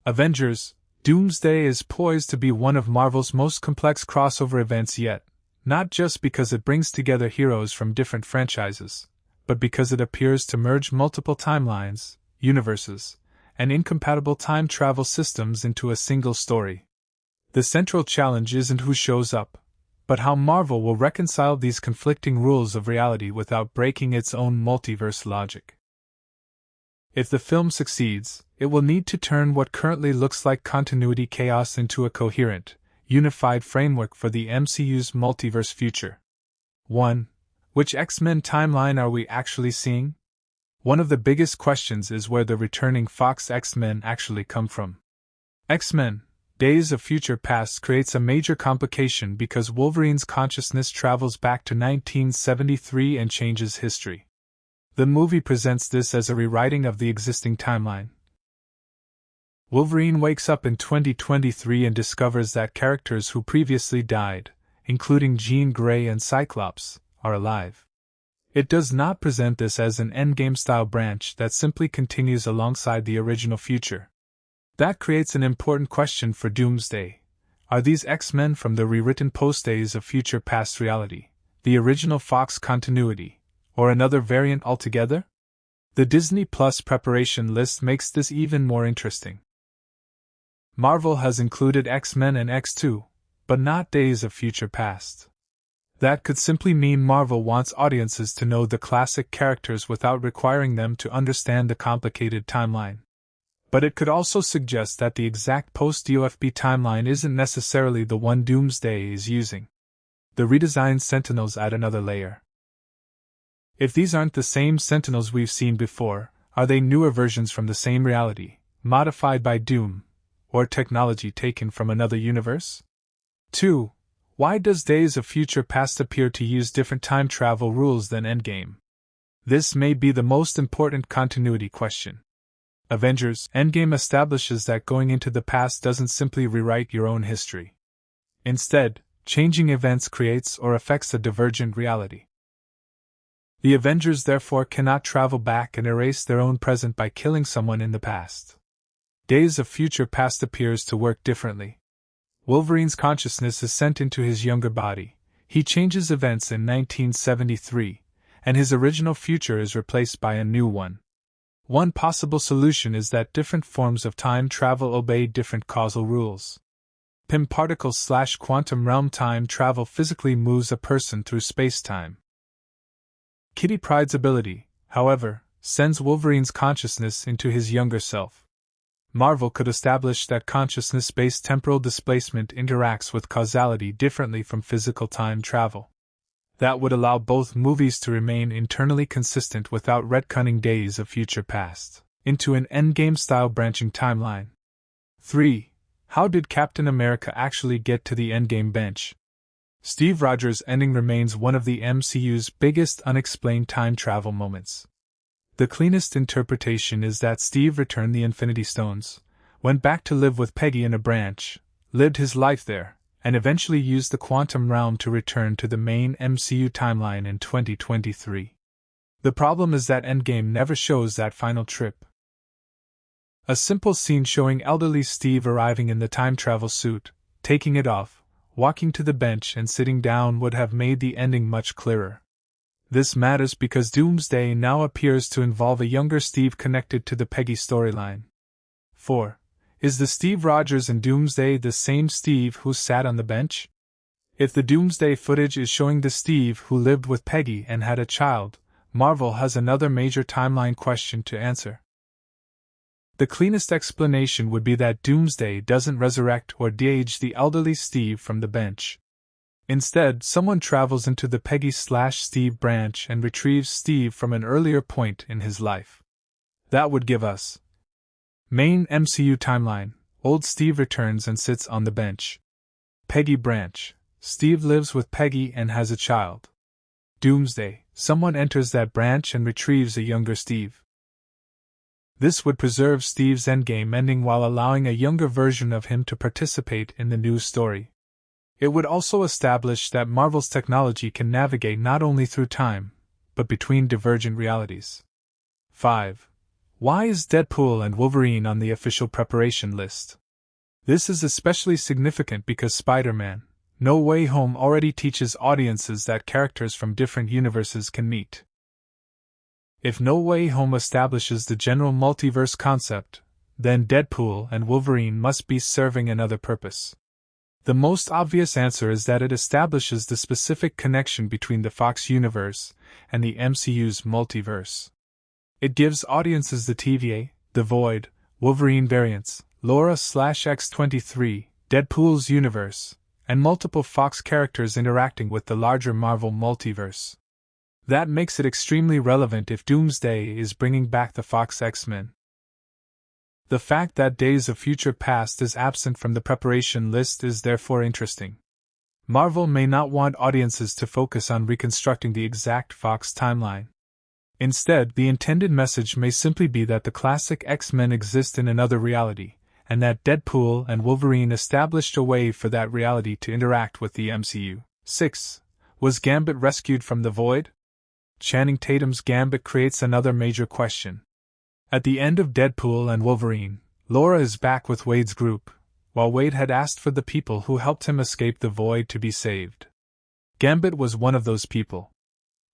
Avengers, Doomsday is poised to be one of Marvel's most complex crossover events yet, not just because it brings together heroes from different franchises, but because it appears to merge multiple timelines, universes, and incompatible time travel systems into a single story. The central challenge isn't who shows up, but how Marvel will reconcile these conflicting rules of reality without breaking its own multiverse logic. If the film succeeds, it will need to turn what currently looks like continuity chaos into a coherent, unified framework for the MCU's multiverse future. 1. Which X-Men timeline are we actually seeing? One of the biggest questions is where the returning Fox X-Men actually come from. X-Men, Days of Future Past creates a major complication because Wolverine's consciousness travels back to 1973 and changes history. The movie presents this as a rewriting of the existing timeline. Wolverine wakes up in 2023 and discovers that characters who previously died, including Jean Grey and Cyclops, are alive. It does not present this as an Endgame-style branch that simply continues alongside the original future. That creates an important question for Doomsday. Are these X-Men from the rewritten post-Days of Future Past reality, the original Fox continuity, or another variant altogether? The Disney Plus preparation list makes this even more interesting. Marvel has included X-Men and X2, but not Days of Future Past. That could simply mean Marvel wants audiences to know the classic characters without requiring them to understand the complicated timeline. But it could also suggest that the exact post-UFP timeline isn't necessarily the one Doomsday is using. The redesigned Sentinels add another layer. If these aren't the same Sentinels we've seen before, are they newer versions from the same reality, modified by Doom, or technology taken from another universe? 2. Why does Days of Future Past appear to use different time travel rules than Endgame? This may be the most important continuity question. Avengers Endgame establishes that going into the past doesn't simply rewrite your own history. Instead, changing events creates or affects a divergent reality. The Avengers therefore cannot travel back and erase their own present by killing someone in the past. Days of Future Past appears to work differently. Wolverine's consciousness is sent into his younger body, he changes events in 1973, and his original future is replaced by a new one. One possible solution is that different forms of time travel obey different causal rules. Pym particles/quantum realm time travel physically moves a person through space-time. Kitty Pryde's ability, however, sends Wolverine's consciousness into his younger self. Marvel could establish that consciousness-based temporal displacement interacts with causality differently from physical time travel. That would allow both movies to remain internally consistent without retconning Days of Future Past into an Endgame-style branching timeline. 3. How did Captain America actually get to the Endgame bench? Steve Rogers' ending remains one of the MCU's biggest unexplained time travel moments. The cleanest interpretation is that Steve returned the Infinity Stones, went back to live with Peggy in a branch, lived his life there, and eventually used the quantum realm to return to the main MCU timeline in 2023. The problem is that Endgame never shows that final trip. A simple scene showing elderly Steve arriving in the time travel suit, taking it off, walking to the bench and sitting down would have made the ending much clearer. This matters because Doomsday now appears to involve a younger Steve connected to the Peggy storyline. 4. Is the Steve Rogers in Doomsday the same Steve who sat on the bench? If the Doomsday footage is showing the Steve who lived with Peggy and had a child, Marvel has another major timeline question to answer. The cleanest explanation would be that Doomsday doesn't resurrect or de-age the elderly Steve from the bench. Instead, someone travels into the Peggy/Steve branch and retrieves Steve from an earlier point in his life. That would give us main MCU timeline, old Steve returns and sits on the bench. Peggy branch, Steve lives with Peggy and has a child. Doomsday, someone enters that branch and retrieves a younger Steve. This would preserve Steve's endgame ending while allowing a younger version of him to participate in the new story. It would also establish that Marvel's technology can navigate not only through time, but between divergent realities. 5. Why is Deadpool and Wolverine on the official preparation list? This is especially significant because Spider-Man: No Way Home already teaches audiences that characters from different universes can meet. If No Way Home establishes the general multiverse concept, then Deadpool and Wolverine must be serving another purpose. The most obvious answer is that it establishes the specific connection between the Fox universe and the MCU's multiverse. It gives audiences the TVA, the Void, Wolverine variants, Laura/X-23, Deadpool's universe, and multiple Fox characters interacting with the larger Marvel multiverse. That makes it extremely relevant if Doomsday is bringing back the Fox X-Men. The fact that Days of Future Past is absent from the preparation list is therefore interesting. Marvel may not want audiences to focus on reconstructing the exact Fox timeline. Instead, the intended message may simply be that the classic X-Men exist in another reality, and that Deadpool and Wolverine established a way for that reality to interact with the MCU. 6. Was Gambit rescued from the Void? Channing Tatum's Gambit creates another major question. At the end of Deadpool and Wolverine, Laura is back with Wade's group, while Wade had asked for the people who helped him escape the Void to be saved. Gambit was one of those people.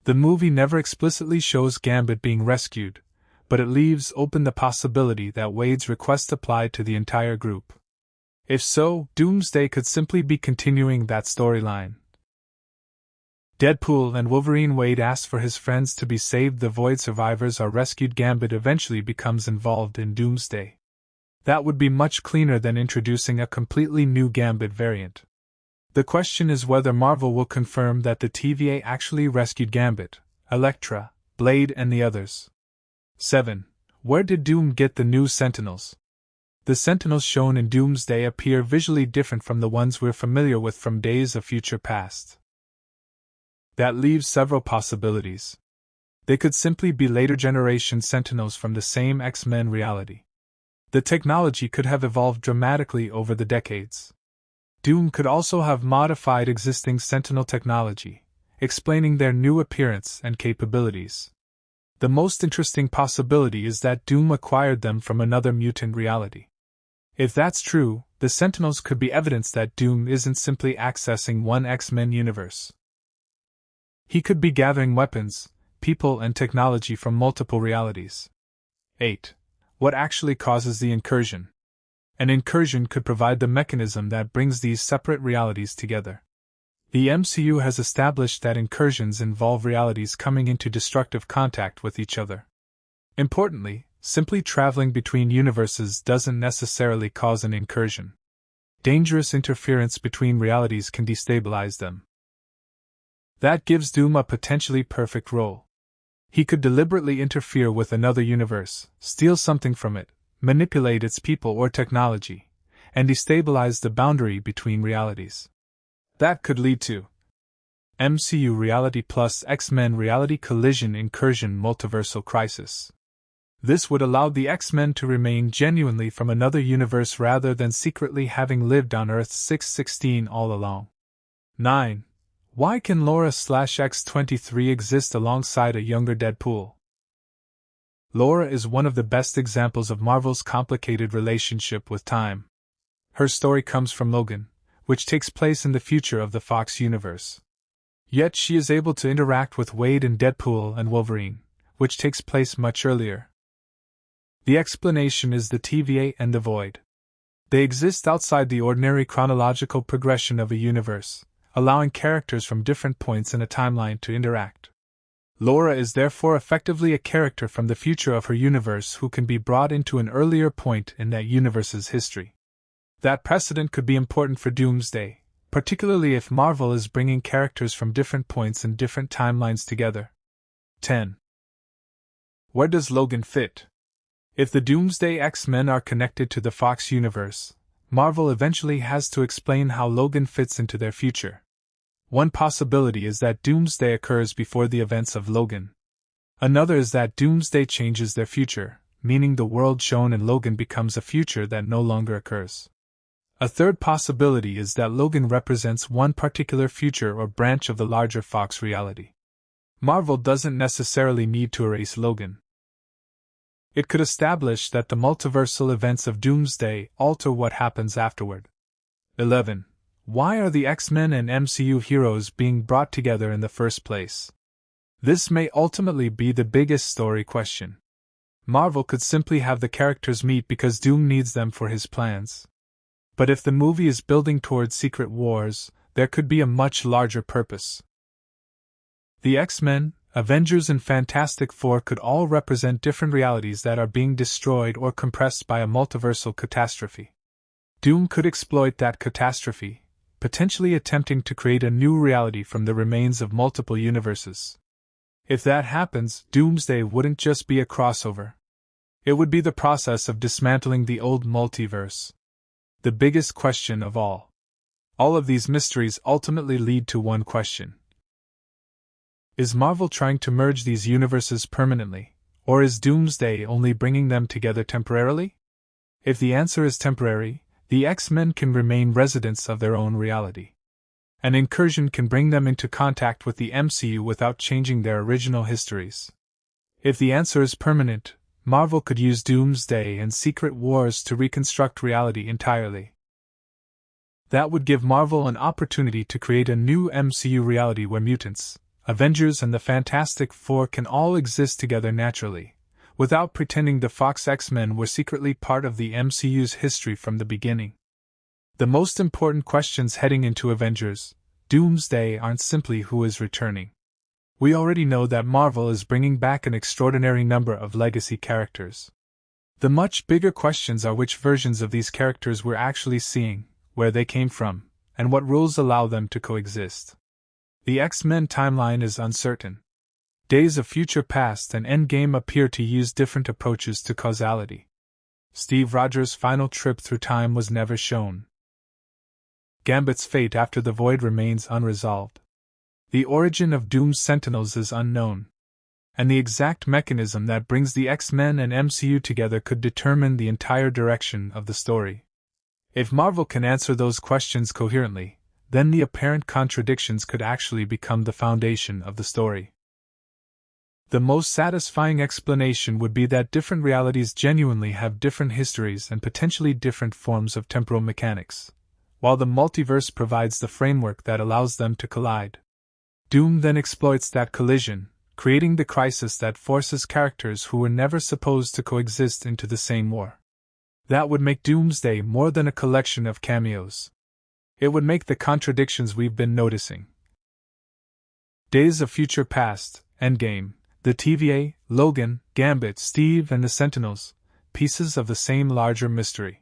The movie never explicitly shows Gambit being rescued, but it leaves open the possibility that Wade's request applied to the entire group. If so, Doomsday could simply be continuing that storyline. Deadpool and Wolverine: Wade asks for his friends to be saved, the Void survivors are rescued, Gambit eventually becomes involved in Doomsday. That would be much cleaner than introducing a completely new Gambit variant. The question is whether Marvel will confirm that the TVA actually rescued Gambit, Elektra, Blade and the others. 7. Where did Doom get the new Sentinels? The Sentinels shown in Doomsday appear visually different from the ones we're familiar with from Days of Future Past. That leaves several possibilities. They could simply be later generation Sentinels from the same X-Men reality. The technology could have evolved dramatically over the decades. Doom could also have modified existing Sentinel technology, explaining their new appearance and capabilities. The most interesting possibility is that Doom acquired them from another mutant reality. If that's true, the Sentinels could be evidence that Doom isn't simply accessing one X-Men universe. He could be gathering weapons, people and technology from multiple realities. 8. What actually causes the incursion? An incursion could provide the mechanism that brings these separate realities together. The MCU has established that incursions involve realities coming into destructive contact with each other. Importantly, simply traveling between universes doesn't necessarily cause an incursion. Dangerous interference between realities can destabilize them. That gives Doom a potentially perfect role. He could deliberately interfere with another universe, steal something from it, manipulate its people or technology, and destabilize the boundary between realities. That could lead to MCU reality plus X-Men reality collision incursion multiversal crisis. This would allow the X-Men to remain genuinely from another universe rather than secretly having lived on Earth 616 all along. 9. Why can Laura/X-23 exist alongside a younger Deadpool? Laura is one of the best examples of Marvel's complicated relationship with time. Her story comes from Logan, which takes place in the future of the Fox universe. Yet she is able to interact with Wade in Deadpool and Wolverine, which takes place much earlier. The explanation is the TVA and the Void. They exist outside the ordinary chronological progression of a universe, allowing characters from different points in a timeline to interact. Laura is therefore effectively a character from the future of her universe who can be brought into an earlier point in that universe's history. That precedent could be important for Doomsday, particularly if Marvel is bringing characters from different points in different timelines together. 10. Where does Logan fit? If the Doomsday X-Men are connected to the Fox universe, Marvel eventually has to explain how Logan fits into their future. One possibility is that Doomsday occurs before the events of Logan. Another is that Doomsday changes their future, meaning the world shown in Logan becomes a future that no longer occurs. A third possibility is that Logan represents one particular future or branch of the larger Fox reality. Marvel doesn't necessarily need to erase Logan. It could establish that the multiversal events of Doomsday alter what happens afterward. 11. Why are the X-Men and MCU heroes being brought together in the first place? This may ultimately be the biggest story question. Marvel could simply have the characters meet because Doom needs them for his plans. But if the movie is building towards Secret Wars, there could be a much larger purpose. The X-Men, Avengers and Fantastic Four could all represent different realities that are being destroyed or compressed by a multiversal catastrophe. Doom could exploit that catastrophe, potentially attempting to create a new reality from the remains of multiple universes. If that happens, Doomsday wouldn't just be a crossover. It would be the process of dismantling the old multiverse. The biggest question of all. All of these mysteries ultimately lead to one question. Is Marvel trying to merge these universes permanently, or is Doomsday only bringing them together temporarily? If the answer is temporary, the X-Men can remain residents of their own reality. An incursion can bring them into contact with the MCU without changing their original histories. If the answer is permanent, Marvel could use Doomsday and Secret Wars to reconstruct reality entirely. That would give Marvel an opportunity to create a new MCU reality where mutants, Avengers and the Fantastic Four can all exist together naturally, without pretending the Fox X-Men were secretly part of the MCU's history from the beginning. The most important questions heading into Avengers, Doomsday aren't simply who is returning. We already know that Marvel is bringing back an extraordinary number of legacy characters. The much bigger questions are which versions of these characters we're actually seeing, where they came from, and what rules allow them to coexist. The X-Men timeline is uncertain. Days of Future Past and Endgame appear to use different approaches to causality. Steve Rogers' final trip through time was never shown. Gambit's fate after the Void remains unresolved. The origin of Doom's Sentinels is unknown. And the exact mechanism that brings the X-Men and MCU together could determine the entire direction of the story. If Marvel can answer those questions coherently, then the apparent contradictions could actually become the foundation of the story. The most satisfying explanation would be that different realities genuinely have different histories and potentially different forms of temporal mechanics, while the multiverse provides the framework that allows them to collide. Doom then exploits that collision, creating the crisis that forces characters who were never supposed to coexist into the same war. That would make Doomsday more than a collection of cameos. It would make the contradictions we've been noticing. Days of Future Past, Endgame, the TVA, Logan, Gambit, Steve and the Sentinels, pieces of the same larger mystery.